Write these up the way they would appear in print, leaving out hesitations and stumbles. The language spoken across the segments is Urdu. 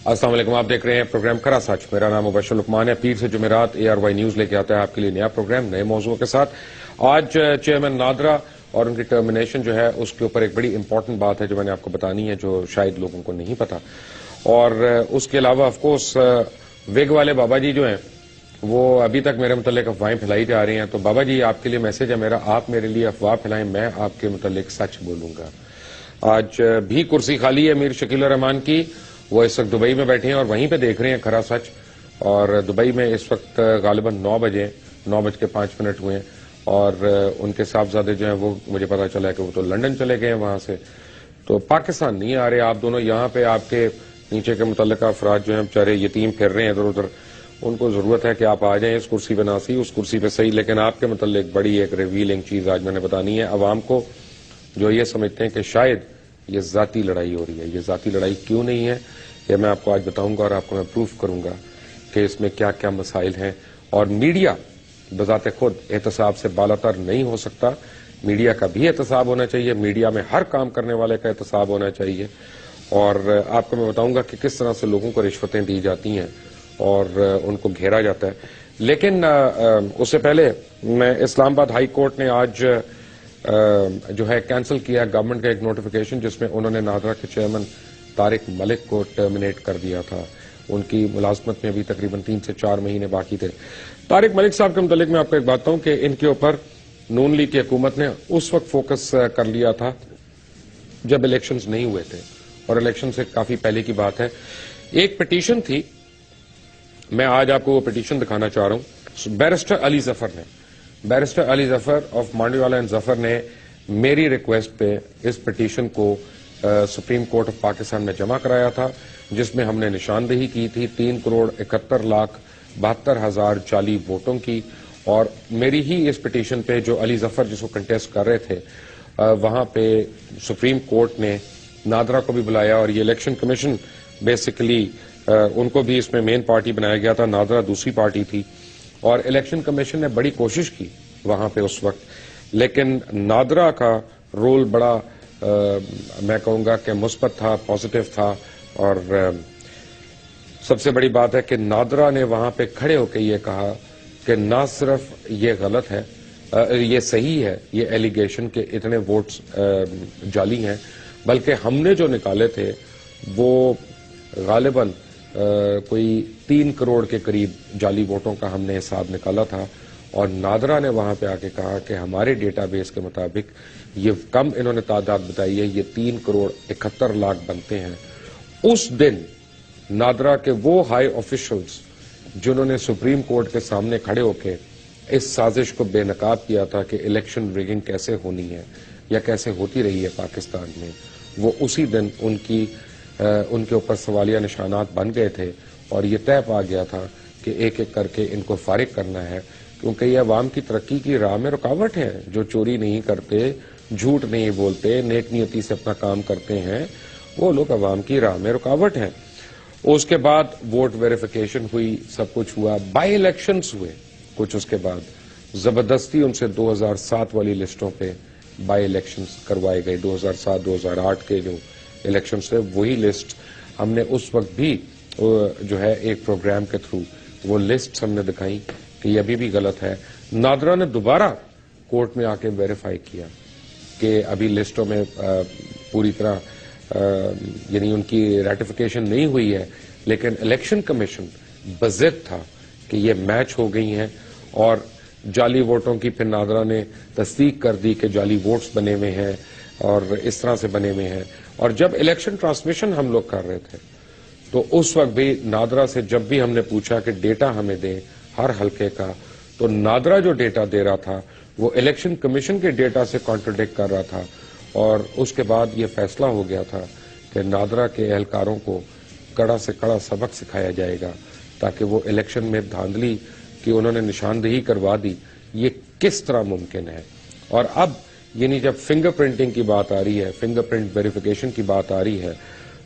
السلام علیکم، آپ دیکھ رہے ہیں پروگرام کھرا سچ۔ میرا نام مبشر لقمان ہے۔ پیر سے جمعرات ARY نیوز لے کے آتا ہے آپ کے لیے نیا پروگرام نئے موضوع کے ساتھ۔ آج چیئرمین نادرا اور ان کی ٹرمینیشن جو ہے اس کے اوپر ایک بڑی امپورٹنٹ بات ہے جو میں نے آپ کو بتانی ہے، جو شاید لوگوں کو نہیں پتا۔ اور اس کے علاوہ آف کورس ویگ والے بابا جی جو ہیں وہ ابھی تک میرے متعلق افواہیں پھیلائی جا رہی ہیں، تو بابا جی آپ کے لیے میسج ہے میرا، آپ میرے لیے افواہ پھیلائیں، میں آپ کے متعلق سچ بولوں گا۔ آج بھی کرسی خالی ہے میر شکیل الرحمان کی، وہ اس وقت دبئی میں بیٹھے ہیں اور وہیں پہ دیکھ رہے ہیں کھرا سچ۔ اور دبئی میں اس وقت غالباً 9 بجے 9:05 ہوئے ہیں، اور ان کے صاحبزادے جو ہیں وہ مجھے پتا چلا ہے کہ وہ تو لندن چلے گئے ہیں وہاں سے، تو پاکستان نہیں آ رہے آپ دونوں یہاں پہ۔ آپ کے نیچے کے متعلقہ افراد جو ہیں بیچارے یتیم پھر رہے ہیں ادھر ادھر، ان کو ضرورت ہے کہ آپ آ جائیں اس کرسی پہ، نہ سی اس کرسی پہ صحیح، لیکن آپ کے متعلق بڑی ایک ریویلنگ چیز آج میں نے بتانی ہے عوام کو، جو یہ سمجھتے ہیں کہ شاید یہ ذاتی لڑائی ہو رہی ہے۔ یہ ذاتی لڑائی کیوں نہیں ہے یہ میں آپ کو آج بتاؤں گا، اور آپ کو میں پروف کروں گا کہ اس میں کیا کیا مسائل ہیں۔ اور میڈیا بذات خود احتساب سے بالاتر نہیں ہو سکتا، میڈیا کا بھی احتساب ہونا چاہیے، میڈیا میں ہر کام کرنے والے کا احتساب ہونا چاہیے۔ اور آپ کو میں بتاؤں گا کہ کس طرح سے لوگوں کو رشوتیں دی جاتی ہیں اور ان کو گھیرا جاتا ہے۔ لیکن اس سے پہلے میں اسلام آباد ہائی کورٹ نے آج جو ہے کینسل کیا گورنمنٹ کا ایک نوٹیفیکیشن جس میں انہوں نے نادرا کے چیئرمین طارق ملک کو ٹرمینیٹ کر دیا تھا۔ ان کی ملازمت میں ابھی تقریباً 3 سے 4 مہینے باقی تھے۔ طارق ملک صاحب کے متعلق میں آپ کو ایک بات ہوں کہ ان کے اوپر نون لیگ کی حکومت نے اس وقت فوکس کر لیا تھا جب الیکشنز نہیں ہوئے تھے، اور الیکشن سے کافی پہلے کی بات ہے۔ ایک پٹیشن تھی، میں آج آپ کو وہ پٹیشن دکھانا چاہ رہا ہوں۔ بیرسٹر علی ظفر آف مانڈی والا اینڈ ظفر نے میری ریکویسٹ پہ اس پٹیشن کو سپریم کورٹ آف پاکستان میں جمع کرایا تھا، جس میں ہم نے نشاندہی کی تھی 3,71,72,000 جعلی ووٹوں کی۔ اور میری ہی اس پٹیشن پہ جو علی ظفر جس کو کنٹیسٹ کر رہے تھے، وہاں پہ سپریم کورٹ نے نادرا کو بھی بلایا، اور یہ الیکشن کمیشن بیسیکلی ان کو بھی اس میں مین پارٹی بنایا گیا تھا، نادرا دوسری پارٹی تھی۔ اور الیکشن کمیشن نے بڑی کوشش کی وہاں پہ اس وقت، لیکن نادرا کا رول بڑا میں کہوں گا کہ مثبت تھا، پازیٹو تھا۔ اور سب سے بڑی بات ہے کہ نادرا نے وہاں پہ کھڑے ہو کے یہ کہا کہ نہ صرف یہ غلط ہے، یہ صحیح ہے یہ ایلیگیشن کہ اتنے ووٹس جعلی ہیں، بلکہ ہم نے جو نکالے تھے وہ غالباً کوئی 3 کروڑ کے قریب جعلی ووٹوں کا ہم نے حساب نکالا تھا۔ اور نادرا نے وہاں پہ آ کے کہا کہ ہمارے ڈیٹا بیس کے مطابق یہ کم انہوں نے تعداد بتائی ہے، یہ 3,71,00,000 بنتے ہیں۔ اس دن نادرا کے وہ ہائی آفیشلز جنہوں نے سپریم کورٹ کے سامنے کھڑے ہو کے اس سازش کو بے نقاب کیا تھا کہ الیکشن ریگنگ کیسے ہونی ہے یا کیسے ہوتی رہی ہے پاکستان میں، وہ اسی دن ان کے اوپر سوالیہ نشانات بن گئے تھے، اور یہ طے پا گیا تھا کہ ایک ایک کر کے ان کو فارغ کرنا ہے، کیونکہ یہ عوام کی ترقی کی راہ میں رکاوٹ ہے۔ جو چوری نہیں کرتے، جھوٹ نہیں بولتے، نیک نیتی سے اپنا کام کرتے ہیں، وہ لوگ عوام کی راہ میں رکاوٹ ہیں۔ اس کے بعد ووٹ ویریفیکیشن ہوئی، سب کچھ ہوا، بائی الیکشنز ہوئے کچھ، اس کے بعد زبردستی ان سے 2007 والی لسٹوں پہ بائی الیکشنز کروائے گئے۔ 2007-2008 کے جو الیکشنز تھے وہی لسٹ ہم نے اس وقت بھی جو ہے ایک پروگرام کے تھرو وہ لسٹ ہم نے دکھائی کہ یہ ابھی بھی غلط ہے۔ نادرا نے دوبارہ کورٹ میں آ کے ویریفائی کیا کہ ابھی لسٹوں میں پوری طرح یعنی ان کی ریٹیفیکیشن نہیں ہوئی ہے، لیکن الیکشن کمیشن بضد تھا کہ یہ میچ ہو گئی ہیں، اور جعلی ووٹوں کی پھر نادرا نے تصدیق کر دی کہ جعلی ووٹس بنے ہوئے ہیں اور اس طرح سے بنے ہوئے ہیں۔ اور جب الیکشن ٹرانسمیشن ہم لوگ کر رہے تھے تو اس وقت بھی نادرا سے جب بھی ہم نے پوچھا کہ ڈیٹا ہمیں دیں ہر حلقے کا، تو نادرا جو ڈیٹا دے رہا تھا وہ الیکشن کمیشن کے ڈیٹا سے کانٹرڈکٹ کر رہا تھا۔ اور اس کے بعد یہ فیصلہ ہو گیا تھا کہ نادرا کے اہلکاروں کو کڑا سے کڑا سبق سکھایا جائے گا، تاکہ وہ الیکشن میں دھاندلی کی انہوں نے نشاندہی کروا دی، یہ کس طرح ممکن ہے۔ اور اب یعنی جب فنگر پرنٹنگ کی بات آ رہی ہے، فنگر پرنٹ ویریفیکیشن کی بات آ رہی ہے،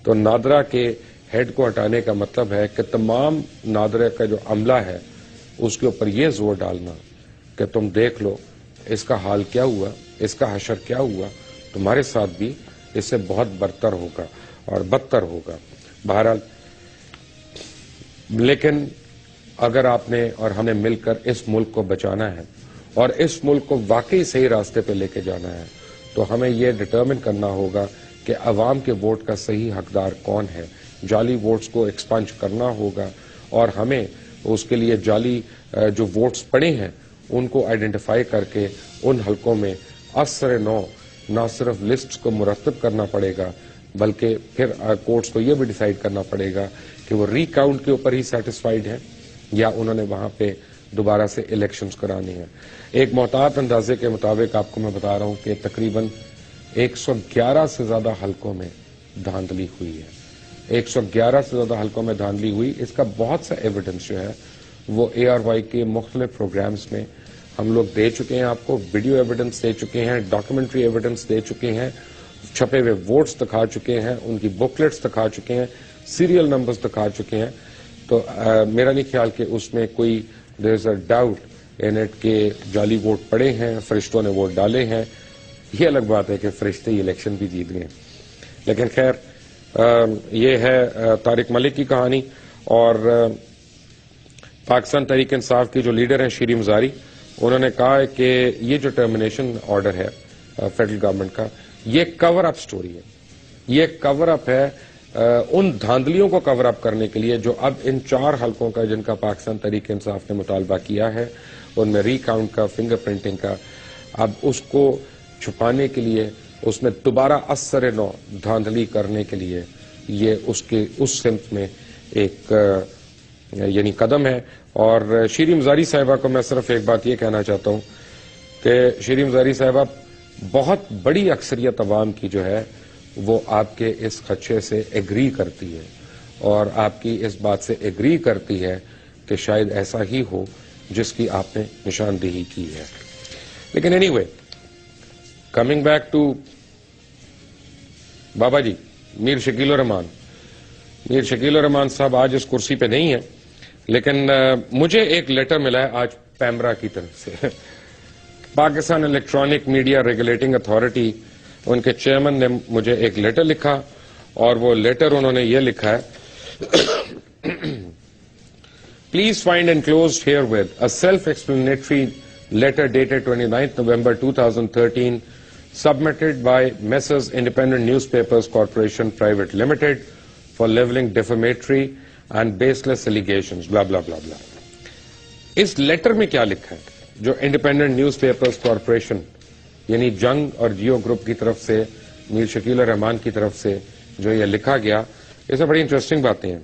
تو نادرا کے ہیڈ کو ہٹانے کا مطلب ہے کہ تمام نادرا کا جو عملہ ہے اس کے اوپر یہ زور ڈالنا کہ تم دیکھ لو اس کا حال کیا ہوا، اس کا حشر کیا ہوا، تمہارے ساتھ بھی اس سے بہت برتر ہوگا اور بدتر ہوگا۔ بہرحال لیکن اگر آپ نے اور ہم نے مل کر اس ملک کو بچانا ہے اور اس ملک کو واقعی صحیح راستے پہ لے کے جانا ہے تو ہمیں یہ ڈٹرمن کرنا ہوگا کہ عوام کے ووٹ کا صحیح حقدار کون ہے. جعلی ووٹس کو ایکسپنج کرنا ہوگا اور ہمیں اس کے لیے جعلی جو ووٹس پڑے ہیں ان کو آئیڈینٹیفائی کر کے ان حلقوں میں اثر نو نہ صرف لسٹس کو مرتب کرنا پڑے گا بلکہ پھر کورٹس کو یہ بھی ڈیسائیڈ کرنا پڑے گا کہ وہ ری کاؤنٹ کے اوپر ہی سیٹسفائیڈ ہیں یا انہوں نے وہاں پہ دوبارہ سے الیکشنز کرانی ہیں. ایک محتاط اندازے کے مطابق آپ کو میں بتا رہا ہوں کہ تقریباً 111 سے زیادہ حلقوں میں دھاندلی ہوئی ہے. 111 سے زیادہ حلقوں میں دھاندلی ہوئی. اس کا بہت سا ایویڈنس جو ہے وہ ARY کے مختلف پروگرامز میں ہم لوگ دے چکے ہیں. آپ کو ویڈیو ایویڈنس دے چکے ہیں, ڈاکومنٹری ایویڈنس دے چکے ہیں, چھپے ہوئے ووٹس دکھا چکے ہیں, ان کی بکلیٹس دکھا چکے ہیں, سیریل نمبرز دکھا چکے ہیں. تو میرا نہیں خیال کہ اس میں کوئی دیر از اے ڈاؤٹ ان اٹ کہ جعلی ووٹ پڑے ہیں, فرشتوں نے ووٹ ڈالے ہیں. یہ الگ بات ہے کہ فرشتے ہی الیکشن بھی جیت گئے. لیکن خیر یہ ہے طارق ملک کی کہانی. اور پاکستان تحریک انصاف کی جو لیڈر ہیں شیری مزاری, انہوں نے کہا ہے کہ یہ جو ٹرمینیشن آرڈر ہے فیڈرل گورنمنٹ کا یہ کور اپ سٹوری ہے. یہ کور اپ ہے ان دھاندلیوں کو کور اپ کرنے کے لیے جو اب ان 4 حلقوں کا جن کا پاکستان تحریک انصاف نے مطالبہ کیا ہے ان میں ری کاؤنٹ کا, فنگر پرنٹنگ کا, اب اس کو چھپانے کے لیے اس میں دوبارہ اثر نو دھاندلی کرنے کے لیے یہ اس سمت میں ایک یعنی قدم ہے. اور شیری مزاری صاحبہ کو میں صرف ایک بات یہ کہنا چاہتا ہوں کہ شیری مزاری صاحبہ بہت بڑی اکثریت عوام کی جو ہے وہ آپ کے اس خدشے سے ایگری کرتی ہے اور آپ کی اس بات سے ایگری کرتی ہے کہ شاید ایسا ہی ہو جس کی آپ نے نشاندہی کی ہے. لیکن anyway, coming back to Baba ji میر شکیل الرحمان. میر شکیل الرحمان صاحب آج اس کرسی پہ نہیں ہیں, لیکن مجھے ایک لیٹر ملا ہے آج پیمرا کی طرف سے. Pakistan electronic media regulating authority, ان کے چیئرمین نے مجھے ایک لیٹر لکھا اور وہ لیٹر انہوں نے یہ لکھا ہے, please find enclosed here with a self explanatory letter dated 29th November 2013 submitted by Messrs Independent Newspapers Corporation Private Limited for leveling defamatory and baseless allegations blah blah blah blah. Us letter میں کیا لکھا ہے جو انڈیپینڈنٹ نیوز پیپرز کارپوریشن یعنی جنگ اور جیو گروپ کی طرف سے میر شکیل الرحمان کی طرف سے جو یہ لکھا گیا, اس میں بڑی انٹرسٹنگ باتیں ہیں.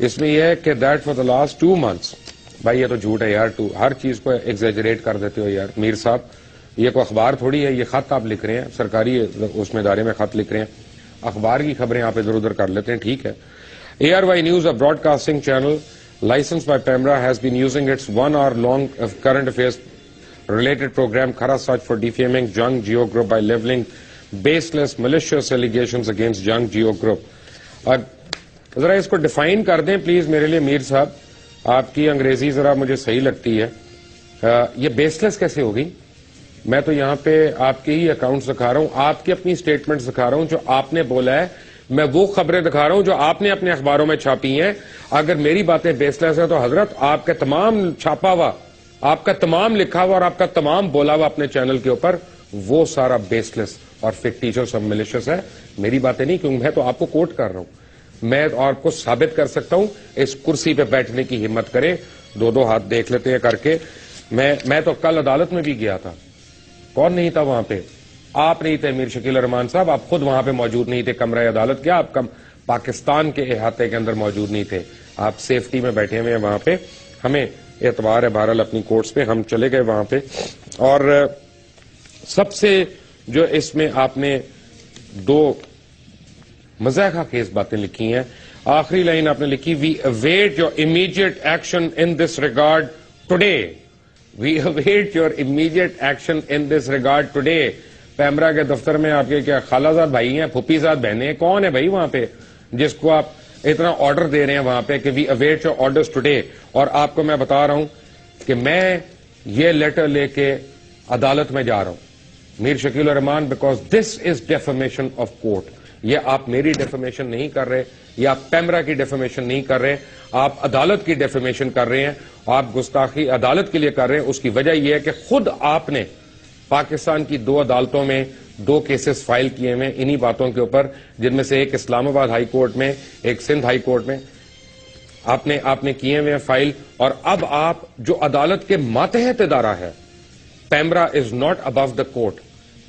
اس میں یہ ہے کہ that for the last 2 months, بھائی یہ تو جھوٹ ہے یار, ہر چیز کو ایگزیجریٹ کر دیتے ہو یار میر صاحب. یہ کوئی اخبار تھوڑی ہے, یہ خط آپ لکھ رہے ہیں, سرکاری اس میں ادارے میں خط لکھ رہے ہیں, اخبار کی خبریں آپ ادھر ادھر کر لیتے ہیں, ٹھیک ہے. ARY News, a broadcasting channel licensed by PEMRA, has been using its 1 hour long current affairs related program Khara Sach for defaming Jung Geo Group by leveling baseless malicious allegations against Jung Geo Group. اور ذرا اس کو ڈیفائن کر دیں پلیز میرے لیے میر صاحب, آپ کی انگریزی ذرا مجھے صحیح لگتی ہے. یہ بیس لیس کیسے ہوگی؟ میں تو یہاں پہ آپ کے ہی اکاؤنٹس دکھا رہا ہوں, آپ کی اپنی سٹیٹمنٹس دکھا رہا ہوں جو آپ نے بولا ہے, میں وہ خبریں دکھا رہا ہوں جو آپ نے اپنے اخباروں میں چھاپی ہیں. اگر میری باتیں بیس لیس ہیں تو حضرت آپ کا تمام چھاپا ہوا, آپ کا تمام لکھا ہوا اور آپ کا تمام بولا ہوا اپنے چینل کے اوپر وہ سارا بیس لیس اور فکٹیشس اور ملیشس ہے. میری باتیں نہیں, کیوں میں تو آپ کو کوٹ کر رہا ہوں. میں آپ کو ثابت کر سکتا ہوں, اس کرسی پہ بیٹھنے کی ہمت کریں, 2 ہاتھ دیکھ لیتے ہیں کر کے. میں تو کل عدالت میں بھی گیا تھا. کون نہیں تھا وہاں پہ؟ آپ نہیں تھے میر شکیل الرحمان صاحب, آپ خود وہاں پہ موجود نہیں تھے کمرہ عدالت. کیا آپ پاکستان کے احاطے کے اندر موجود نہیں تھے؟ آپ سیفٹی میں بیٹھے ہوئے ہیں وہاں پہ. ہمیں اعتبار ہے بہرحال اپنی کورٹس پہ, ہم چلے گئے وہاں پہ. اور سب سے جو اس میں آپ نے 2 مضحکہ خیز باتیں لکھی ہیں, آخری لائن آپ نے لکھی, we await your immediate action in this regard today. We await your immediate action in this regard today. PEMRA کے دفتر میں آپ کے کیا خالہ زاد بھائی ہیں, پھوپھی زاد بہنیں ہیں, کون ہے بھائی وہاں پہ جس کو آپ اتنا آرڈر دے رہے ہیں وہاں پہ کہ we await your orders today? اور آپ کو میں بتا رہا ہوں کہ میں یہ لیٹر لے کے عدالت میں جا رہا ہوں Mir Shakil ur-Rahman, because this is defamation of court. یہ آپ میری ڈیفیمیشن نہیں کر رہے, یہ آپ پیمرا کی ڈیفیمیشن نہیں کر رہے، آپ عدالت کی ڈیفیمیشن کر رہے ہیں، آپ گستاخی عدالت کے لیے کر رہے ہیں. اس کی وجہ یہ ہے کہ خود آپ نے پاکستان کی 2 عدالتوں میں 2 کیسز فائل کیے ہیں انہی باتوں کے اوپر، جن میں سے ایک اسلام آباد ہائی کورٹ میں، ایک سندھ ہائی کورٹ میں آپ نے کیے ہوئے فائل. اور اب آپ جو عدالت کے ماتحت ادارہ ہے، PEMRA is not above the court,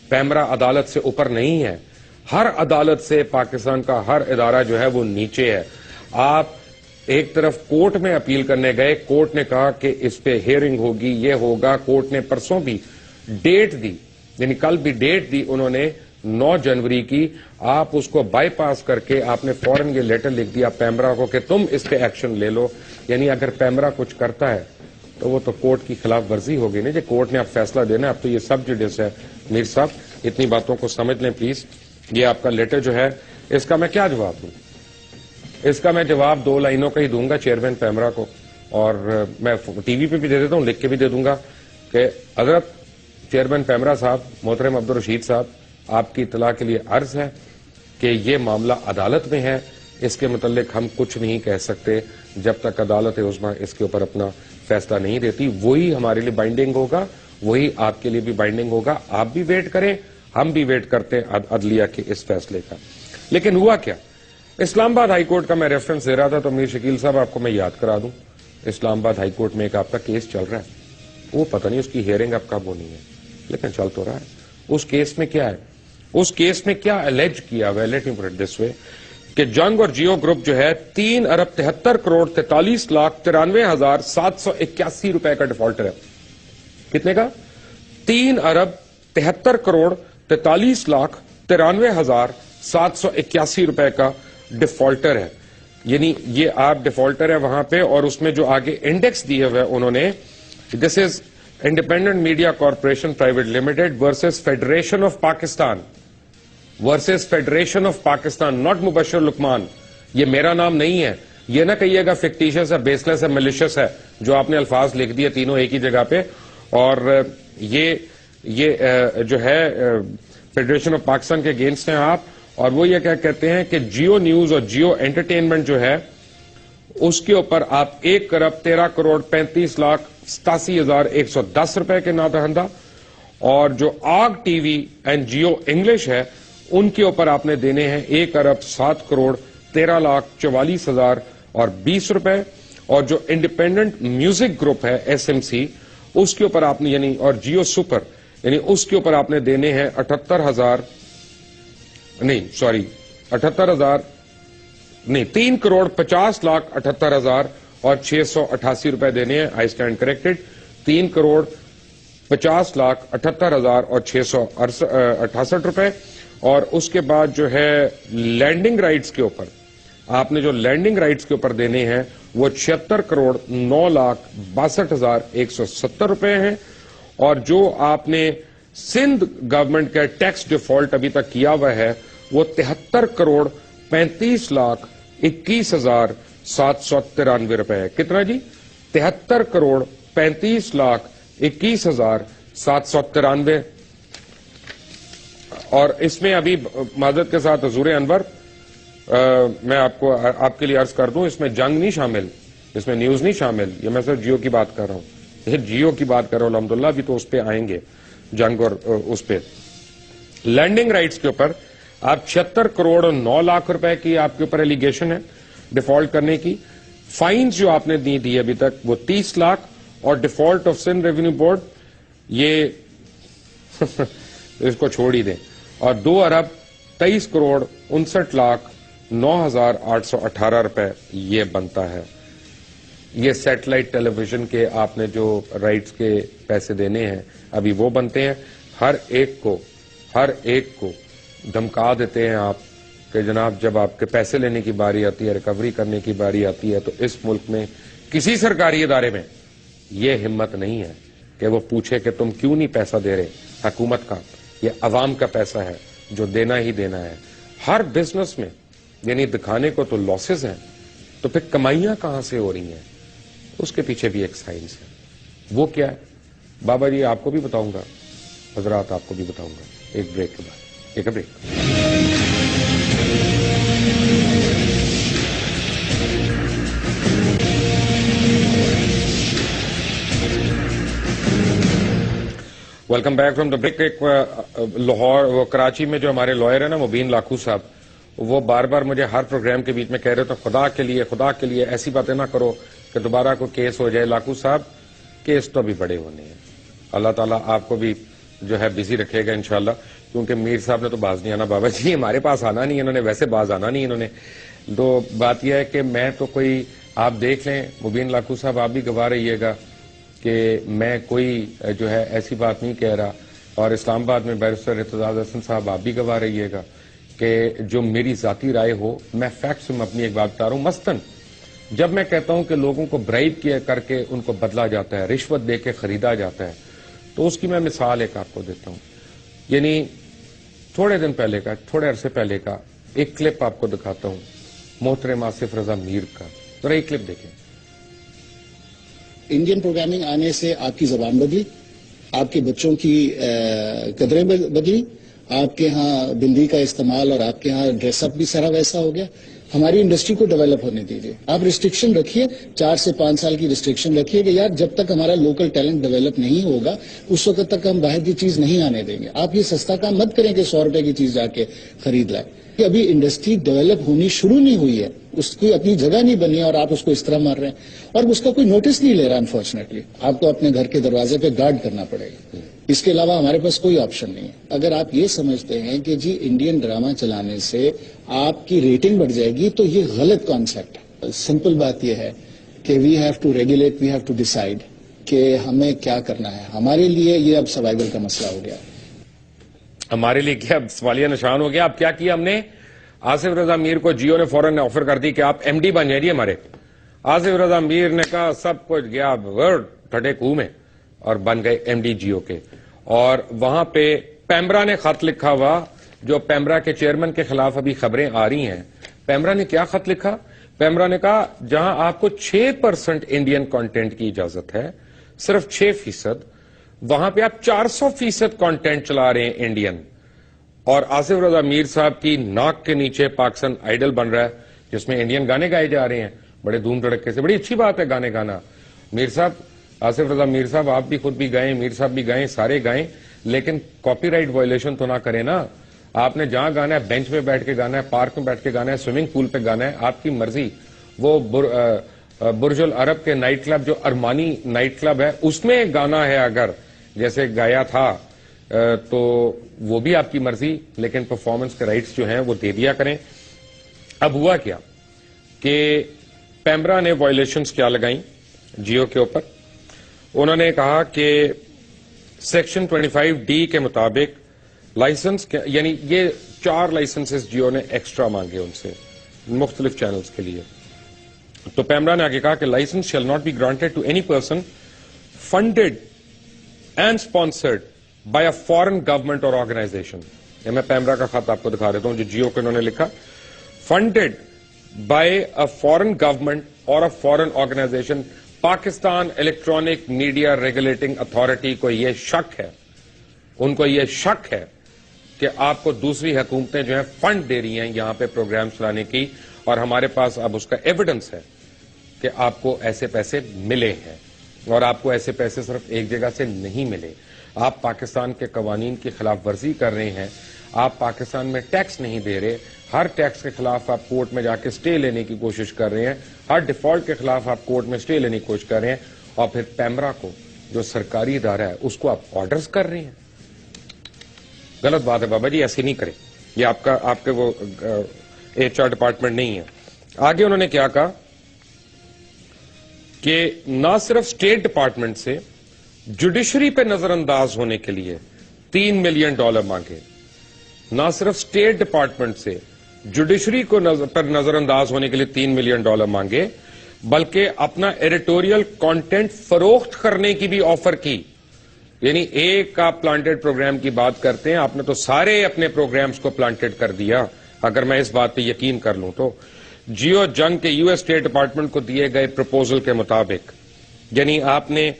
PEMRA عدالت سے اوپر نہیں ہے. ہر عدالت سے پاکستان کا ہر ادارہ جو ہے وہ نیچے ہے. آپ ایک طرف کورٹ میں اپیل کرنے گئے، کورٹ نے کہا کہ اس پہ ہیئرنگ ہوگی، یہ ہوگا. کورٹ نے پرسوں بھی ڈیٹ دی، یعنی کل بھی ڈیٹ دی انہوں نے 9 جنوری کی. آپ اس کو بائی پاس کر کے آپ نے فوراً یہ لیٹر لکھ دیا پیمرا کو کہ تم اس پہ ایکشن لے لو. یعنی اگر پیمرا کچھ کرتا ہے تو وہ تو کورٹ کی خلاف ورزی ہوگی نا. جو کورٹ نے اب فیصلہ دینا ہے، اب تو یہ سب جڈس ہے. میر صاحب اتنی باتوں کو سمجھ لیں پلیز. یہ آپ کا لیٹر جو ہے، اس کا میں کیا جواب دوں؟ اس کا میں جواب 2 لائنوں کا ہی دوں گا چیئرمین پیمرا کو، اور میں ٹی وی پہ بھی دے دیتا ہوں، لکھ کے بھی دے دوں گا کہ حضرت چیئرمین پیمرا صاحب، محترم عبدالرشید صاحب، آپ کی اطلاع کے لیے عرض ہے کہ یہ معاملہ عدالت میں ہے. اس کے متعلق ہم کچھ نہیں کہہ سکتے جب تک عدالت عظمیٰ اس کے اوپر اپنا فیصلہ نہیں دیتی. وہی ہمارے لیے بائنڈنگ ہوگا، وہی آپ کے لیے بھی بائنڈنگ ہوگا. آپ بھی ویٹ کریں، ہم بھی ویٹ کرتے ہیں عدلیہ کے اس فیصلے کا. لیکن ہوا کیا؟ اسلام آباد ہائی کورٹ کا میں ریفرنس دے رہا تھا تو میر شکیل صاحب آپ کو میں یاد کرا دوں. اسلام آباد ہائی کورٹ میں ایک آپ کا کیس چل رہا ہے، وہ پتہ نہیں اس کی ہیئرنگ اب کب ہونی ہے، لیکن چل تو رہا ہے. اس کیس میں کیا ہے؟ اس کیس میں کیا الیج کیا ہوا ہے؟ Let me put it this وے کہ جنگ اور جیو گروپ جو ہے 3 ارب 73 کروڑ 43 لاکھ 93,781 روپے کا ڈیفالٹر ہے. کتنے کا؟ 3 ارب 73 کروڑ 43 لاکھ 93,781 روپے کا ڈیفالٹر ہے. یعنی یہ آپ ڈیفالٹر ہے وہاں پہ، اور اس میں جو آگے انڈیکس دیے ہوئے انہوں نے، this is independent media corporation private limited versus federation of Pakistan, versus federation of Pakistan, not Mubashir Luqman. یہ میرا نام نہیں ہے، یہ نہ کہیے گا فکٹیشس ہے، بیس لیس ہے، ملیشس ہے جو آپ نے الفاظ لکھ دیے تینوں ایک ہی جگہ پہ. اور یہ جو ہے فیڈریشن آف پاکستان کے اگینسٹ ہیں آپ. اور وہ یہ کیا کہتے ہیں کہ جیو نیوز اور جیو انٹرٹینمنٹ جو ہے اس کے اوپر آپ 1 ارب 13 کروڑ 35 لاکھ 87,110 روپے کے نادہندہ، اور جو آگ T V and Geo English ہے ان کے اوپر آپ نے دینے ہیں 1 ارب 7 کروڑ 13 لاکھ 44,020 روپے. اور جو انڈیپینڈنٹ میوزک گروپ ہے SMC، اس کے اوپر آپ نے یعنی اور جیو سپر یعنی اس کے اوپر آپ نے دینے ہیں 3 کروڑ 50 لاکھ 78,000 اور 688 روپے دینے ہیں. I stand corrected, 3 crore 50 lakh 78,000 اور 668 روپے. اور اس کے بعد جو ہے لینڈنگ رائٹس کے اوپر آپ نے جو لینڈنگ رائٹس کے اوپر دینے ہیں وہ 76 کروڑ 9 لاکھ 62,170 روپے ہیں. اور جو آپ نے سندھ گورنمنٹ کا ٹیکس ڈیفالٹ ابھی تک کیا ہوا ہے وہ 73 کروڑ 35 لاکھ 21,793 روپے ہے. کتنا جی؟ 73 کروڑ 35 لاکھ 21,793. اور اس میں ابھی معذرت کے ساتھ حضور انور میں آپ کے لیے عرض کر دوں، اس میں جنگ نہیں شامل، اس میں نیوز نہیں شامل. یہ میں صرف جیو کی بات کر رہا ہوں، جیو کی بات کر رہا ہوں. الحمدللہ ابھی تو اس پہ آئیں گے، جنگ اور اس پہ. لینڈنگ رائٹس کے اوپر آپ 76 کروڑ اور 9 لاکھ روپے کی آپ کے اوپر ایلیگیشن ہے ڈیفالٹ کرنے کی. فائنز جو آپ نے دی ابھی تک وہ 30 لاکھ. اور default of Sindh revenue board یہ اس کو چھوڑ ہی دیں. اور 2 ارب 23 کروڑ 59 لاکھ 9,818 روپے یہ بنتا ہے. یہ سیٹلائٹ ٹیلی ویژن کے آپ نے جو رائٹس کے پیسے دینے ہیں ابھی وہ بنتے ہیں. ہر ایک کو دھمکا دیتے ہیں آپ کہ جناب جب آپ کے پیسے لینے کی باری آتی ہے، ریکوری کرنے کی باری آتی ہے، تو اس ملک میں کسی سرکاری ادارے میں یہ ہمت نہیں ہے کہ وہ پوچھے کہ تم کیوں نہیں پیسہ دے رہے. حکومت کا یہ عوام کا پیسہ ہے جو دینا ہی دینا ہے. ہر بزنس میں یعنی دکھانے کو تو لاسز ہیں، تو پھر کمائیاں کہاں سے ہو رہی ہیں؟ اس کے پیچھے بھی ایک سائنس ہے. وہ کیا ہے بابا جی؟ آپ کو بھی بتاؤں گا، حضرات آپ کو بھی بتاؤں گا ایک بریک کے بعد. ایک break. Welcome back from the break. ایک لاہور وہ کراچی میں جو ہمارے لائر ہیں نا مبین لاکھو صاحب, وہ بار بار مجھے ہر پروگرام کے بیچ میں کہہ رہے تو خدا کے لیے ایسی باتیں نہ کرو کہ دوبارہ کوئی کیس ہو جائے. لاکھو صاحب کیس تو ابھی بڑے ہونے ہیں, اللہ تعالیٰ آپ کو بھی جو ہے بزی رکھے گا انشاءاللہ, کیونکہ میر صاحب نے تو باز نہیں آنا بابا جی, ہمارے پاس آنا نہیں, انہوں نے ویسے باز آنا نہیں انہوں نے. تو بات یہ ہے کہ میں تو کوئی, آپ دیکھ لیں مبین لاکھو صاحب آپ بھی گواہ رہیے گا کہ میں کوئی جو ہے ایسی بات نہیں کہہ رہا, اور اسلام آباد میں بیرسٹر ارتضاء حسن صاحب آپ بھی گواہ رہیے گا کہ جو میری ذاتی رائے ہو, میں فیکٹس میں اپنی ایک بات بتا رہا ہوں. مثلاً جب میں کہتا ہوں کہ لوگوں کو برائب کیا کر کے ان کو بدلا جاتا ہے, رشوت دے کے خریدا جاتا ہے, تو اس کی میں مثال ایک آپ کو دیتا ہوں. یعنی تھوڑے عرصے پہلے کا ایک کلپ آپ کو دکھاتا ہوں محترم آصف رضا میر کا, ذرا ایک کلپ دیکھیں. انڈین پروگرامنگ آنے سے آپ کی زبان بدلی, آپ کے بچوں کی قدریں بدلی, آپ کے ہاں بندی کا استعمال اور آپ کے ہاں ڈریس اپ بھی سارا ویسا ہو گیا. ہماری انڈسٹری کو ڈیولپ ہونے دیجیے. آپ ریسٹرکشن رکھیے, 4 سے 5 سال کی ریسٹرکشن رکھیے کہ یار جب تک ہمارا لوکل ٹیلنٹ ڈیولپ نہیں ہوگا اس وقت تک ہم باہر کی چیز نہیں آنے دیں گے. آپ یہ سستا کام مت کریں کہ 100 روپے کی چیز جا کے خرید لائیں. کہ ابھی انڈسٹری ڈیولپ ہونی شروع نہیں ہوئی ہے, اس کی اپنی جگہ نہیں بنی ہے اور آپ اس کو اس طرح مار رہے ہیں اور اس کا کوئی نوٹس نہیں لے رہا. انفارچونیٹلی آپ کو اپنے گھر کے دروازے پہ گارڈ کرنا پڑے گا, اس کے علاوہ ہمارے پاس کوئی آپشن نہیں ہے. اگر آپ یہ سمجھتے ہیں کہ جی انڈین ڈرامہ چلانے سے آپ کی ریٹنگ بڑھ جائے گی تو یہ غلط کانسیپٹ ہے. سمپل بات یہ ہے کہ we have to regulate, we have to decide کہ ہمیں کیا کرنا ہے. ہمارے لیے یہ اب سروائیول کا مسئلہ ہو گیا ہے. ہمارے لیے کیا سوالیہ نشان ہو گیا. اب کیا کیا ہم نے, آصف رضا میر کو جیو نے فوراً آفر کر دی کہ آپ ایم ڈی بن جائیں جی ہمارے. آصف رضا میر نے کہا سب کچھ گیا ورڈ ٹھٹے کوہ میں اور بن گئے ایم ڈی جیو کے. اور وہاں پہ پیمرا نے خط لکھا ہوا, جو پیمرا کے چیئرمین کے خلاف ابھی خبریں آ رہی ہیں. پیمرا نے کیا خط لکھا, پیمرا نے کہا جہاں آپ کو 6% انڈین کانٹینٹ کی اجازت ہے, صرف 6%, وہاں پہ آپ 400% کانٹینٹ چلا رہے ہیں انڈین. اور آصف رضا میر صاحب کی ناک کے نیچے پاکستان آئیڈل بن رہا ہے جس میں انڈین گانے گائے جا رہے ہیں بڑے دھوم دھڑکے سے. بڑی اچھی بات ہے گانے گانا. میر صاحب, آصف رضا میر صاحب آپ بھی خود بھی گائیں, میر صاحب بھی گائیں, سارے گائیں, لیکن کاپی رائٹ وائلیشن تو نہ کریں نا. آپ نے جہاں گانا ہے بینچ پہ بیٹھ کے گانا ہے, پارک میں بیٹھ کے گانا ہے, سوئمنگ پول پہ گانا ہے, آپ کی مرضی. وہ برج العرب کے نائٹ کلب جو ارمانی نائٹ کلب ہے اس میں گانا ہے اگر جیسے گایا تھا تو وہ بھی آپ کی مرضی, لیکن پرفارمنس کے رائٹس جو ہیں وہ دے دیا کریں. اب ہوا کیا کہ پیمرا نے وائلیشنز کیا لگائیں جیو کے اوپر. انہوں نے کہا کہ سیکشن 25D کے مطابق لائسنس, یعنی یہ 4 لائسنسز جیو نے ایکسٹرا مانگے ان سے مختلف چینلز کے لیے. تو پیمرا نے آگے کہا کہ licence shall not be granted to any person funded and sponsored by a foreign government or organisation. یہ میں پیمرا کا خط آپ کو دکھا دیتا ہوں جو جیو کو انہوں نے لکھا. Funded by a foreign government اور a foreign organisation. Pakistan electronic media regulating authority کو یہ شک ہے, ان کو یہ شک ہے کہ آپ کو دوسری حکومتیں جو ہیں فنڈ دے رہی ہیں یہاں پہ پروگرام چلانے کی, اور ہمارے پاس اب اس کا ایویڈنس ہے کہ آپ کو ایسے پیسے ملے ہیں, اور آپ کو ایسے پیسے صرف ایک جگہ سے نہیں ملے. آپ پاکستان کے قوانین کی خلاف ورزی کر رہے ہیں, آپ پاکستان میں ٹیکس نہیں دے رہے, ہر ٹیکس کے خلاف آپ کورٹ میں جا کے سٹے لینے کی کوشش کر رہے ہیں, ہر ڈیفالٹ کے خلاف آپ کورٹ میں سٹے لینے کی کوشش کر رہے ہیں, اور پھر پیمرا کو جو سرکاری ادارہ ہے اس کو آپ آرڈرز کر رہے ہیں. غلط بات ہے بابا جی, ایسے نہیں کریں, یہ آپ کے وہ HR ڈپارٹمنٹ نہیں ہے. آگے انہوں نے کیا کہا کہ نہ صرف اسٹیٹ ڈپارٹمنٹ سے جوڈیشری پہ نظر انداز ہونے کے لیے $3 ملین مانگے, نہ صرف اسٹیٹ ڈپارٹمنٹ سے جوڈیشری کو پر نظر انداز ہونے کے لیے $3 ملین مانگے, بلکہ اپنا ایڈیٹوریل کانٹینٹ فروخت کرنے کی بھی آفر کی. یعنی ایک آپ پلانٹڈ پروگرام کی بات کرتے ہیں, آپ نے تو سارے اپنے پروگرامز کو پلانٹڈ کر دیا اگر میں اس بات پہ یقین کر لوں تو. جیو جنگ کے US اسٹیٹ ڈپارٹمنٹ کو دیے گئے پروپوزل کے مطابق, یعنی آپ نے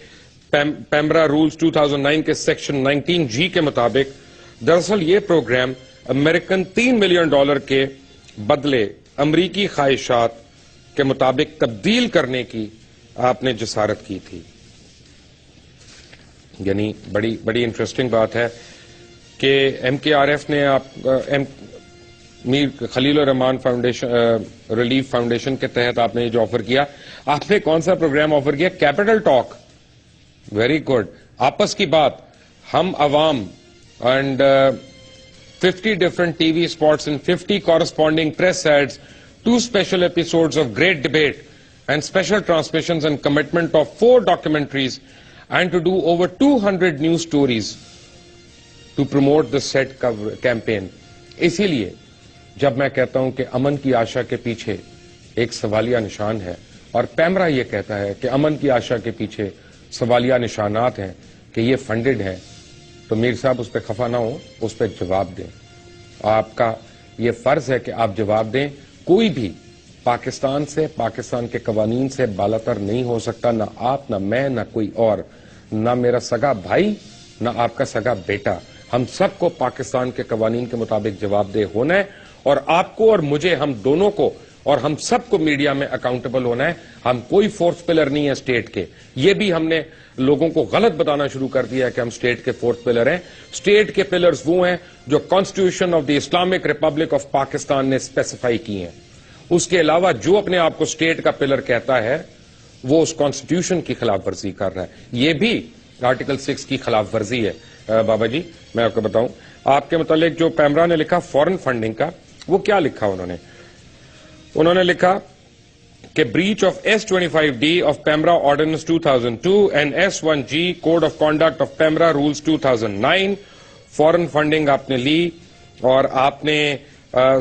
پیمرا رولز 2009 کے سیکشن 19G کے مطابق دراصل یہ پروگرام امریکن $3 ملین کے بدلے امریکی خواہشات کے مطابق تبدیل کرنے کی آپ نے جسارت کی تھی. یعنی بڑی انٹرسٹنگ بات ہے کہ ایم کے آر ایف نے میر خلیل الرحمان فاؤنڈیشن ریلیف فاؤنڈیشن کے تحت آپ نے یہ جو آفر کیا, آپ نے کون سا پروگرام آفر کیا؟ Capital talk. Very good. آپس کی بات, ہم عوام, and 50 different TV spots and 50 corresponding press ads, 2 special episodes of great debate and special transmissions, and commitment of 4 documentaries, and to do over 200 news stories to promote the said campaign. اسی لیے جب میں کہتا ہوں کہ امن کی آشا کے پیچھے ایک سوالیہ نشان ہے, اور پیمرا یہ کہتا ہے کہ امن کی آشا کے پیچھے سوالیہ نشانات ہیں کہ یہ فنڈڈ ہے, تو میر صاحب اس پہ خفا نہ ہو, اس پہ جواب دیں. آپ کا یہ فرض ہے کہ آپ جواب دیں. کوئی بھی پاکستان سے, پاکستان کے قوانین سے بالاتر نہیں ہو سکتا, نہ آپ, نہ میں, نہ کوئی اور, نہ میرا سگا بھائی, نہ آپ کا سگا بیٹا. ہم سب کو پاکستان کے قوانین کے مطابق جواب دہ ہونا ہے, اور آپ کو اور مجھے, ہم دونوں کو اور ہم سب کو میڈیا میں اکاؤنٹیبل ہونا ہے. ہم کوئی فورتھ پلر نہیں ہے اسٹیٹ کے. یہ بھی ہم نے لوگوں کو غلط بتانا شروع کر دیا ہے کہ ہم اسٹیٹ کے فورتھ پلر ہیں. اسٹیٹ کے پلرز وہ ہیں جو constitution of the Islamic republic of Pakistan نے اسپیسیفائی کی ہیں. اس کے علاوہ جو اپنے آپ کو اسٹیٹ کا پلر کہتا ہے وہ اس کانسٹیٹیوشن کی خلاف ورزی کر رہا ہے. یہ بھی آرٹیکل 6 کی خلاف ورزی ہے. بابا جی میں آپ کو بتاؤں, آپ کے متعلق جو پیمرا نے لکھا فورن فنڈنگ کا, وہ کیا لکھا انہوں نے لکھا کہ breach of S25D of PEMRA Ordinance 2002 and S1G Code of Conduct of PEMRA Rules 2009. Foreign funding آپ نے لی, اور آپ نے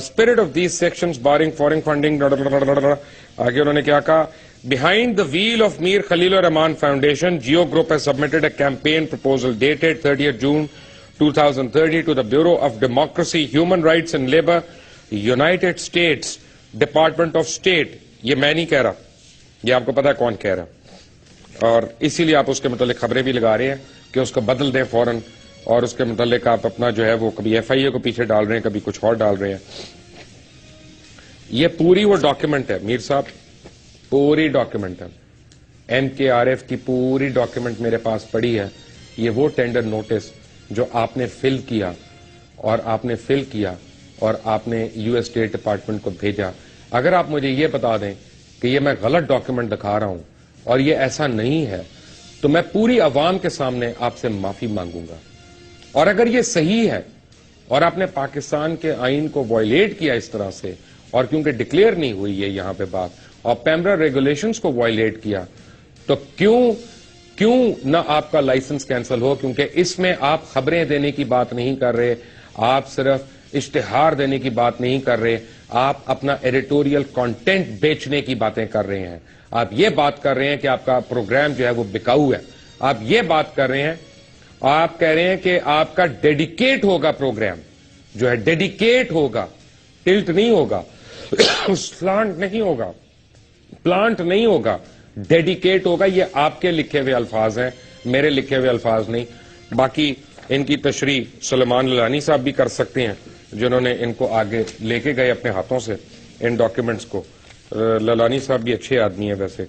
spirit of these sections barring foreign funding. آگے انہوں نے کیا کہا, behind the wheel of Mir Khalil Rahman Foundation, Geo Group has submitted a campaign proposal dated 30th June 2030 to the Bureau of Democracy, Human Rights and Labour, United States Department of State. یہ میں نہیں کہہ رہا, یہ آپ کو پتا ہے کون کہہ رہا, اور اسی لیے آپ اس کے متعلق خبریں بھی لگا رہے ہیں کہ اس کو بدل دیں فوراً, اور اس کے متعلق آپ اپنا جو ہے وہ کبھی ایف آئی اے کو پیچھے ڈال رہے ہیں, کبھی کچھ اور ڈال رہے ہیں. یہ پوری وہ ڈاکیومنٹ ہے میر صاحب, پوری ڈاکیومنٹ ہے. ایم کے آر ایف کی پوری ڈاکیومنٹ میرے پاس پڑی ہے. یہ وہ ٹینڈر نوٹس جو آپ نے فل کیا, اور آپ نے یو ایس اسٹیٹ ڈپارٹمنٹ کو بھیجا. اگر آپ مجھے یہ بتا دیں کہ یہ میں غلط ڈاکیومنٹ دکھا رہا ہوں اور یہ ایسا نہیں ہے, تو میں پوری عوام کے سامنے آپ سے معافی مانگوں گا. اور اگر یہ صحیح ہے اور آپ نے پاکستان کے آئین کو وائلیٹ کیا اس طرح سے, اور کیونکہ ڈکلیئر نہیں ہوئی ہے یہاں پہ بات, اور پیمرا ریگولیشنز کو وائلیٹ کیا, تو کیوں نہ آپ کا لائسنس کینسل ہو؟ کیونکہ اس میں آپ خبریں دینے کی بات نہیں کر رہے, آپ صرف اشتہار دینے کی بات نہیں کر رہے, آپ اپنا ایڈیٹوریل کانٹینٹ بیچنے کی باتیں کر رہے ہیں. آپ یہ بات کر رہے ہیں کہ آپ کا پروگرام جو ہے وہ بکاؤ ہے. آپ یہ بات کر رہے ہیں, آپ کہہ رہے ہیں کہ آپ کا ڈیڈیکیٹ ہوگا, پروگرام جو ہے ڈیڈیکیٹ ہوگا, ٹلٹ نہیں ہوگا, سلانٹ نہیں ہوگا, ڈیڈیکیٹ ہوگا. یہ آپ کے لکھے ہوئے الفاظ ہیں, میرے لکھے ہوئے الفاظ نہیں. باقی ان کی تشریح سلیمان للانی صاحب بھی کر سکتے ہیں, جنہوں نے ان کو آگے لے کے گئے اپنے ہاتھوں سے ان ڈاکیومنٹس کو. للانی صاحب بھی اچھے آدمی ہیں ویسے.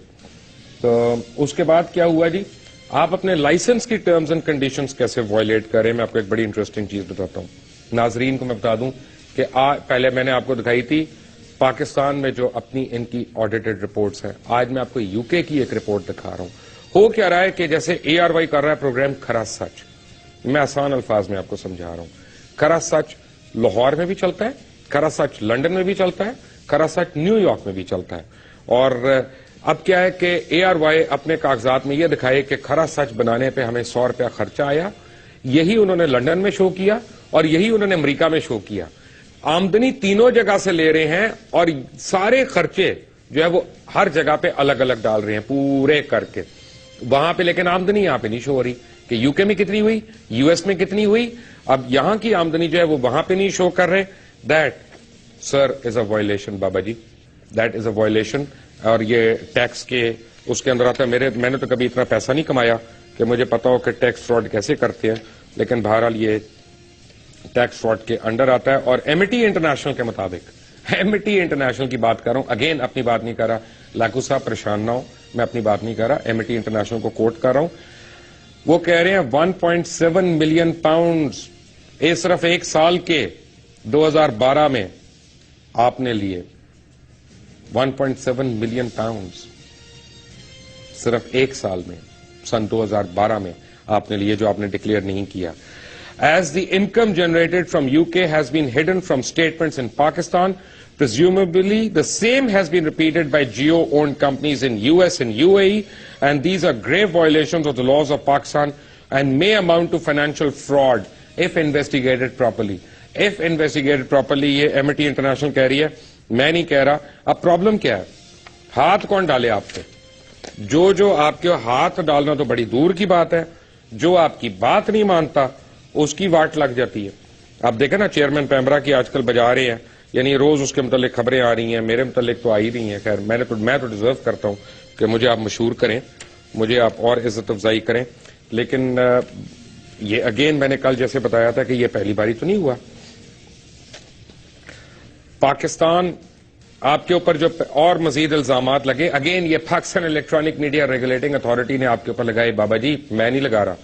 تو اس کے بعد کیا ہوا جی, آپ اپنے لائسنس کی ٹرمز اینڈ کنڈیشنز کیسے وائلیٹ کریں. میں آپ کو ایک بڑی انٹرسٹنگ چیز بتاتا ہوں. ناظرین کو میں بتا دوں کہ پہلے میں نے آپ کو دکھائی تھی پاکستان میں جو اپنی ان کی آڈیٹڈ رپورٹس ہیں. آج میں آپ کو یو کے کی ایک رپورٹ دکھا رہا ہوں. ہو کیا رہا ہے کہ جیسے اے آر وائی کر رہا ہے پروگرام کھرا سچ, میں آسان الفاظ میں آپ کو سمجھا رہا ہوں. کھرا سچ لاہور میں بھی چلتا ہے, کھرا سچ لنڈن میں بھی چلتا ہے, کھرا سچ نیو یارک میں بھی چلتا ہے. اور اب کیا ہے کہ اے آر وائی اپنے کاغذات میں یہ دکھائے کہ کھرا سچ بنانے پہ ہمیں 100 روپیہ خرچہ آیا. یہی انہوں نے لنڈن میں شو کیا اور یہی انہوں نے امریکہ میں شو کیا. آمدنی تینوں جگہ سے لے رہے ہیں, اور سارے خرچے جو ہے وہ ہر جگہ پہ الگ الگ ڈال رہے ہیں پورے کر کے وہاں پہ, لیکن آمدنی یہاں پہ نہیں شو ہو رہی کہ یو کے میں کتنی ہوئی, یو ایس میں کتنی ہوئی. اب یہاں کی آمدنی جو ہے وہ وہاں پہ نہیں شو کر رہے. That sir is a violation بابا جی, دیٹ از اے وائلیشن. اور یہ ٹیکس کے اس کے اندر آتا ہے. میں نے تو کبھی اتنا پیسہ نہیں کمایا کہ مجھے پتا ہو کہ ٹیکس فراڈ کیسے کرتے ہیں, لیکن بہرحال یہ ٹیکس فراڈ کے انڈر آتا ہے. اور ایمٹی انٹرنیشنل کے مطابق, ایمٹی انٹرنیشنل کی بات کر رہا ہوں, اگین اپنی بات نہیں کر رہا, لاکھو صاحب پریشان نہ ہو, میں اپنی بات نہیں کر رہا, ایمٹی انٹرنیشنل کو کوٹ کر رہا ہوں. وہ کہہ رہے ہیں 1.7 ملین پاؤنڈز صرف ایک سال کے 2012 میں آپ نے لیے. 1.7 ملین پاؤنڈز صرف ایک سال میں سن 2012 میں آپ نے لیے, جو آپ نے ڈکلیئر نہیں کیا. As the income generated from UK has been hidden from statements in Pakistan, presumably the same has been repeated by Jio-owned companies in US and UAE, and these are grave violations of the laws of Pakistan and may amount to financial fraud if investigated properly. If investigated properly, یہ Amity International کہہ رہی ہے, میں نہیں کہہ رہا. اب پرابلم کیا ہے؟ ہاتھ کون ڈالے آپ پہ؟ جو آپ کے ہاتھ ڈالنا تو بڑی دور کی بات ہے, جو آپ کی بات نہیں مانتا اس کی واٹ لگ جاتی ہے. آپ دیکھیں نا, چیئرمین پیمرا کی آج کل بجا رہے ہیں, یعنی روز اس کے متعلق خبریں آ رہی ہیں, میرے متعلق تو آ ہی رہی ہیں. خیر میں تو ڈیزرو کرتا ہوں کہ مجھے آپ مشہور کریں, مجھے آپ اور عزت افزائی کریں, لیکن یہ اگین میں نے کل جیسے بتایا تھا کہ یہ پہلی باری تو نہیں ہوا. پاکستان آپ کے اوپر جو اور مزید الزامات لگے, اگین یہ Pakistan electronic media regulating authority نے آپ کے اوپر لگائے. بابا جی میں نہیں لگا رہا.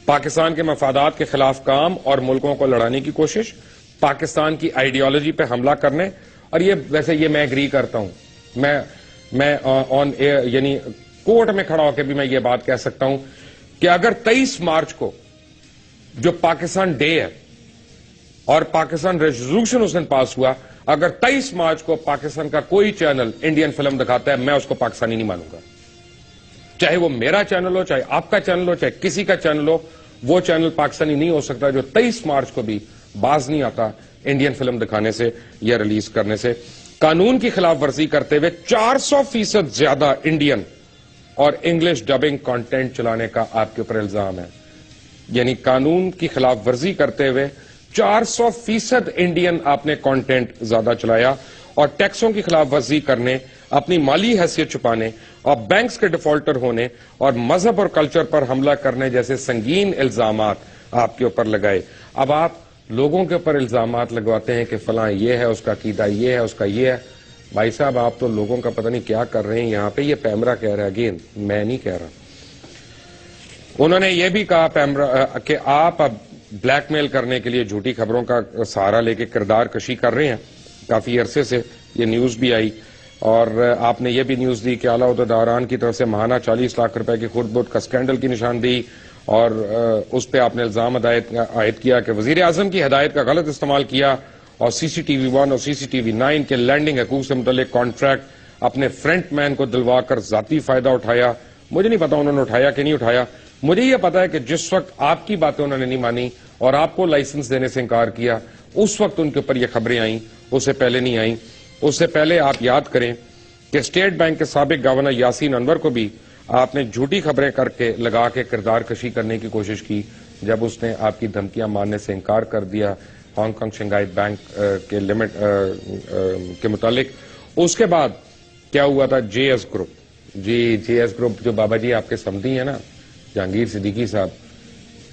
پاکستان کے مفادات کے خلاف کام اور ملکوں کو لڑانے کی کوشش, پاکستان کی آئیڈیالوجی پہ حملہ کرنے, اور یہ ویسے یہ میں ایگری کرتا ہوں, میں آن یعنی کورٹ میں کھڑا ہو کے بھی میں یہ بات کہہ سکتا ہوں کہ اگر 23 مارچ کو جو پاکستان ڈے ہے اور پاکستان ریزولوشن اس دن پاس ہوا, اگر 23 مارچ کو پاکستان کا کوئی چینل انڈین فلم دکھاتا ہے, میں اس کو پاکستانی نہیں مانوں گا. چاہے وہ میرا چینل ہو, چاہے آپ کا چینل ہو, چاہے کسی کا چینل ہو, وہ چینل پاکستانی نہیں ہو سکتا جو 23 مارچ کو بھی باز نہیں آتا انڈین فلم دکھانے سے یا ریلیز کرنے سے. قانون کی خلاف ورزی کرتے ہوئے 400% زیادہ انڈین اور انگلش ڈبنگ کانٹینٹ چلانے کا آپ کے اوپر الزام ہے. یعنی قانون کی خلاف ورزی کرتے ہوئے 400% انڈین آپ نے کانٹینٹ زیادہ چلایا, اور ٹیکسوں کی خلاف ورزی کرنے, اپنی مالی حیثیت چھپانے اور بینکس کے ڈیفالٹر ہونے اور مذہب اور کلچر پر حملہ کرنے جیسے سنگین الزامات آپ کے اوپر لگائے. اب آپ لوگوں کے اوپر الزامات لگواتے ہیں کہ فلاں یہ ہے, اس کا عقیدہ یہ ہے, اس کا یہ ہے. بھائی صاحب آپ تو لوگوں کا پتہ نہیں کیا کر رہے ہیں یہاں پہ. یہ پیمرا کہہ رہا ہے, اگین میں نہیں کہہ رہا. انہوں نے یہ بھی کہا پیمرا کہ آپ اب بلیک میل کرنے کے لیے جھوٹی خبروں کا سہارا لے کے کردار کشی کر رہے ہیں. کافی عرصے سے یہ نیوز بھی آئی, اور آپ نے یہ بھی نیوز دی کہ اعلیٰ عہدیداران کی طرف سے ماہانہ 40 لاکھ روپے کی خرد برد کا اسکینڈل کی نشاندہی, اور اس پہ آپ نے الزام عائد کیا کہ وزیر اعظم کی ہدایت کا غلط استعمال کیا, اور CCTV 1 اور CCTV 9 کے لینڈنگ حقوق سے متعلق کانٹریکٹ اپنے فرنٹ مین کو دلوا کر ذاتی فائدہ اٹھایا. مجھے نہیں پتا انہوں نے اٹھایا کہ نہیں اٹھایا. مجھے یہ پتا ہے کہ جس وقت آپ کی باتیں انہوں نے نہیں مانی اور آپ کو لائسنس دینے سے انکار کیا, اس وقت ان کے اوپر یہ خبریں آئیں, اس سے پہلے نہیں آئیں. اس سے پہلے آپ یاد کریں کہ اسٹیٹ بینک کے سابق گورنر یاسین انور کو بھی آپ نے جھوٹی خبریں کر کے لگا کے کردار کشی کرنے کی کوشش کی, جب اس نے آپ کی دھمکیاں ماننے سے انکار کر دیا ہانگ کانگ شنگھائی بینک کے لمٹ کے متعلق. اس کے بعد کیا ہوا تھا؟ JS گروپ, JS گروپ جو بابا جی آپ کے سمدھی ہیں نا, جہانگیر صدیقی صاحب,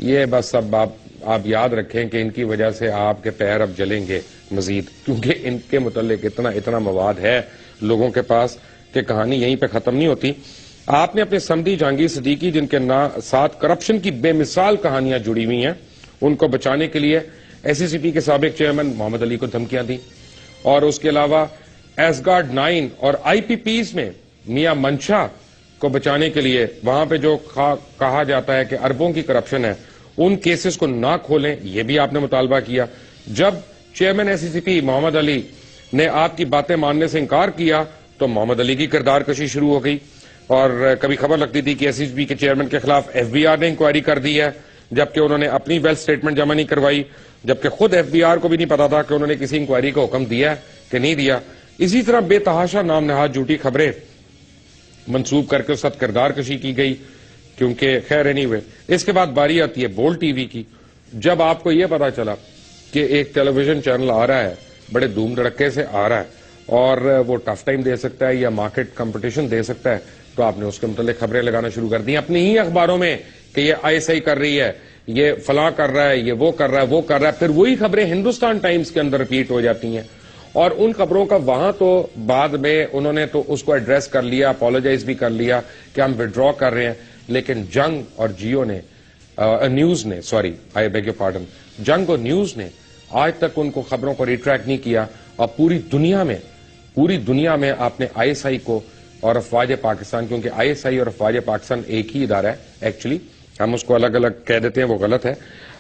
یہ بس سب آپ یاد رکھیں کہ ان کی وجہ سے آپ کے پیر اب جلیں گے مزید, کیونکہ ان کے متعلق اتنا مواد ہے لوگوں کے پاس کہ کہانی یہیں پہ ختم نہیں ہوتی. آپ نے اپنے سمدھی جہانگیر صدیقی, جن کے ساتھ کرپشن کی بے مثال کہانیاں جڑی ہوئی ہیں, ان کو بچانے کے لیے SECP کے سابق چیئرمین محمد علی کو دھمکیاں دی, اور اس کے علاوہ ایسگارڈ 9 اور IPPs میں میاں منشا کو بچانے کے لیے وہاں پہ جو کہا جاتا ہے کہ اربوں کی کرپشن ہے, ان کیسز کو نہ کھولیں, یہ بھی آپ نے مطالبہ کیا. جب چیئرمین SECP محمد علی نے آپ کی باتیں ماننے سے انکار کیا تو محمد علی کی کردار کشی شروع ہو گئی, اور کبھی خبر لگتی تھی کہ SECP کے چیئرمین کے خلاف FBR نے انکوائری کر دی ہے, جبکہ انہوں نے اپنی ویلتھ سٹیٹمنٹ جمع نہیں کروائی, جبکہ خود FBR کو بھی نہیں پتا تھا کہ انہوں نے کسی انکوائری کا حکم دیا کہ نہیں دیا. اسی طرح بے تحاشا نام نہاد جھوٹی خبریں منسوب کر کے اس وقت کردار کشی کی گئی, کیونکہ خیر anyway. اس کے بعد باری آتی ہے بولڈ ٹی وی کی. جب آپ کو یہ پتا چلا کہ ایک ٹیلی ویژن چینل آ رہا ہے, بڑے دھوم دھڑکے سے آ رہا ہے, اور وہ ٹف ٹائم دے سکتا ہے یا مارکیٹ کمپٹیشن دے سکتا ہے, تو آپ نے اس کے متعلق خبریں لگانا شروع کر دی اپنی ہی اخباروں میں کہ یہ ISI کر رہی ہے, یہ فلاں کر رہا ہے, یہ وہ کر رہا ہے, وہ کر رہا ہے. پھر وہی خبریں ہندوستان ٹائمز کے اندر ریپیٹ ہو جاتی ہیں, اور ان خبروں کا وہاں تو بعد میں انہوں نے تو اس کو ایڈریس کر لیا, اپولوجائز بھی کر لیا کہ ہم وڈرا کر رہے ہیں, لیکن جنگ اور جیو نے نیوز نے آئی بیگ یور پارڈن، جنگ اور نیوز نے آج تک ان کو خبروں کو ریٹریکٹ نہیں کیا، اور پوری دنیا میں آپ نے آئی ایس آئی کو اور افواج پاکستان، کیونکہ آئی ایس آئی اور افواج پاکستان ایک ہی ادارہ ہے ایکچولی، ہم اس کو الگ الگ کہہ دیتے ہیں، وہ غلط ہے،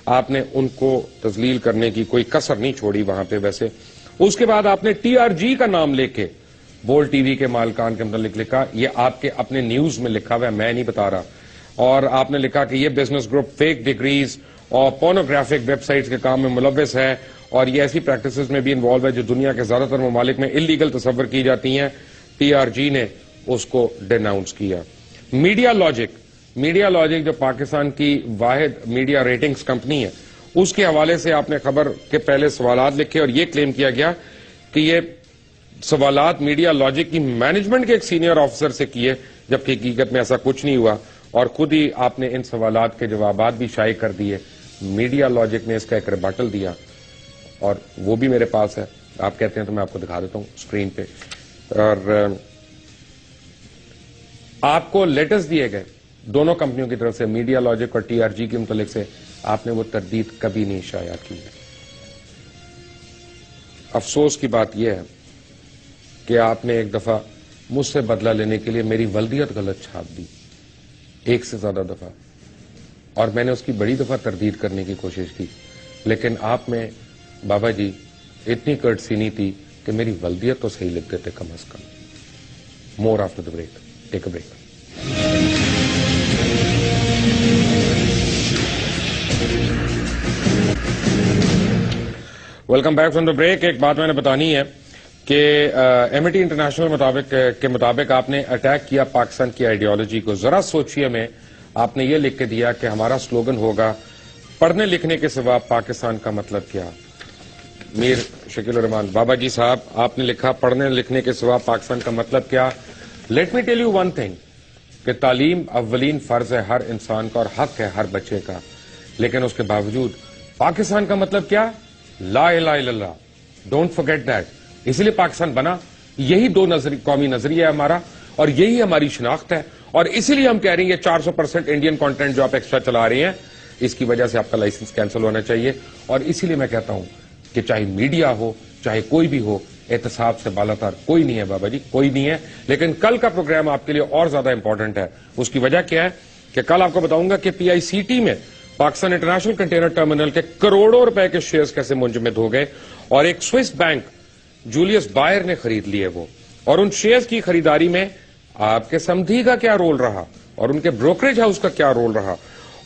آپ نے ان کو تذلیل کرنے کی کوئی کسر نہیں چھوڑی وہاں پہ. ویسے اس کے بعد آپ نے ٹی آر جی کا نام لے کے بول ٹی وی کے مالکان کے متعلق لکھا، یہ آپ کے اپنے نیوز میں لکھا ہوا ہے، میں نہیں بتا رہا، اور آپ نے لکھا کہ یہ بزنس گروپ فیک ڈگریز اور پورنوگرافک ویب سائٹس کے کام میں ملوث ہے، اور یہ ایسی پریکٹسز میں بھی انوالو ہے جو دنیا کے زیادہ تر ممالک میں انلیگل تصور کی جاتی ہیں. ٹی آر جی نے اس کو ڈیناؤنس کیا. میڈیا لاجک جو پاکستان کی واحد میڈیا ریٹنگز کمپنی ہے، اس کے حوالے سے آپ نے خبر کے پہلے سوالات لکھے اور یہ کلیم کیا گیا کہ یہ سوالات میڈیا لاجک کی مینجمنٹ کے ایک سینئر آفیسر سے کیے، جبکہ حقیقت میں ایسا کچھ نہیں ہوا، اور خود ہی آپ نے ان سوالات کے جوابات بھی شائع کر دیے. میڈیا لاجک نے اس کا ایک ریبٹل دیا اور وہ بھی میرے پاس ہے، آپ کہتے ہیں تو میں آپ کو دکھا دیتا ہوں اسکرین پہ. اور آپ کو لیٹرز دیے گئے دونوں کمپنیوں کی طرف سے، میڈیا لاجک اور ٹی آر جی کے متعلق سے، آپ نے وہ تردید کبھی نہیں شائع کی ہے. افسوس کی بات یہ ہے کہ آپ نے ایک دفعہ مجھ سے بدلہ لینے کے لیے میری ولدیت غلط چھاپ دی، ایک سے زیادہ دفعہ، اور میں نے اس کی بڑی دفعہ تردید کرنے کی کوشش کی، لیکن آپ میں بابا جی اتنی کرٹسی نہیں تھی کہ میری ولدیت تو صحیح لکھ دیتے کم از کم. More after the break. Take a break. Welcome back from the break. ایک بات میں نے بتانی ہے کہ ایم ٹی انٹرنیشنل کے مطابق آپ نے اٹیک کیا پاکستان کی آئیڈیالوجی کو. ذرا سوچئے میں آپ نے یہ لکھ کے دیا کہ ہمارا سلوگن ہوگا پڑھنے لکھنے کے سوا پاکستان کا مطلب کیا. میر شکیل الرحمان بابا جی صاحب، آپ نے لکھا پڑھنے لکھنے کے سوا پاکستان کا مطلب کیا. Let me tell you one thing کہ تعلیم اولین فرض ہے ہر انسان کا اور حق ہے ہر بچے کا، لیکن اس کے باوجود پاکستان کا مطلب کیا؟ لا الہ الا اللہ. Don't forget that. اسی لیے پاکستان بنا. یہی دو قومی نظریہ ہے ہمارا، اور یہی ہماری شناخت ہے، اور اسی لیے ہم کہہ رہے ہیں یہ 400% انڈین کانٹینٹ جو آپ ایکسٹرا چلا رہے ہیں، اس کی وجہ سے آپ کا لائسنس کینسل ہونا چاہیے. اور اسی لیے میں کہتا ہوں کہ چاہے میڈیا ہو چاہے کوئی بھی ہو، احتساب سے بالاتر کوئی نہیں ہے بابا جی، کوئی نہیں ہے. لیکن کل کا پروگرام آپ کے لیے اور زیادہ امپورٹنٹ ہے. اس کی وجہ کیا ہے کہ کل آپ کو بتاؤں گا کہ پی آئی سی ٹی میں پاکستان انٹرنیشنل کنٹینر ٹرمینل کے کروڑوں روپے کے شیئرز کیسے منجمد ہو گئے، اور ایک سوئس بینک جولیس بائر نے خرید لیے وہ، اور ان شیئرز کی خریداری میں آپ کے سمدھی کا کیا رول رہا اور ان کے بروکریج ہاؤس کا کیا رول رہا.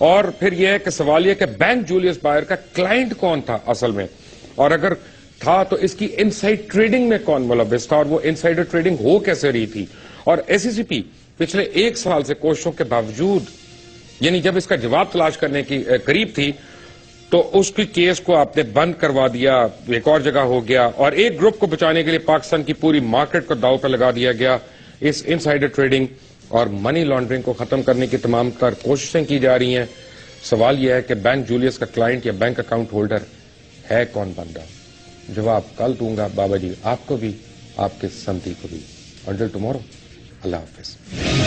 اور پھر یہ ہے کہ سوال یہ کہ بینک جولیس بائر کا کلائنٹ کون تھا اصل میں، اور اگر تھا تو اس کی انسائڈ ٹریڈنگ میں کون ملوث تھا، اور وہ انسائڈر ٹریڈنگ ہو کیسے رہی تھی. اور ایس سی سی پی پچھلے 1 سال سے کوششوں کے باوجود، یعنی جب اس کا جواب تلاش کرنے کی قریب تھی تو اس کی کیس کو آپ نے بند کروا دیا، ایک اور جگہ ہو گیا، اور ایک گروپ کو بچانے کے لیے پاکستان کی پوری مارکیٹ کو داؤ پہ لگا دیا گیا. اس انسائڈر ٹریڈنگ اور منی لانڈرنگ کو ختم کرنے کی تمام تر کوششیں کی جا رہی ہیں. سوال یہ ہے کہ بینک جولیس کا کلائنٹ یا بینک اکاؤنٹ ہولڈر ہے کون بندہ؟ جواب کل دوں گا بابا جی، آپ کو بھی آپ کے سمدھی کو بھی. انٹل ٹمارو، اللہ حافظ.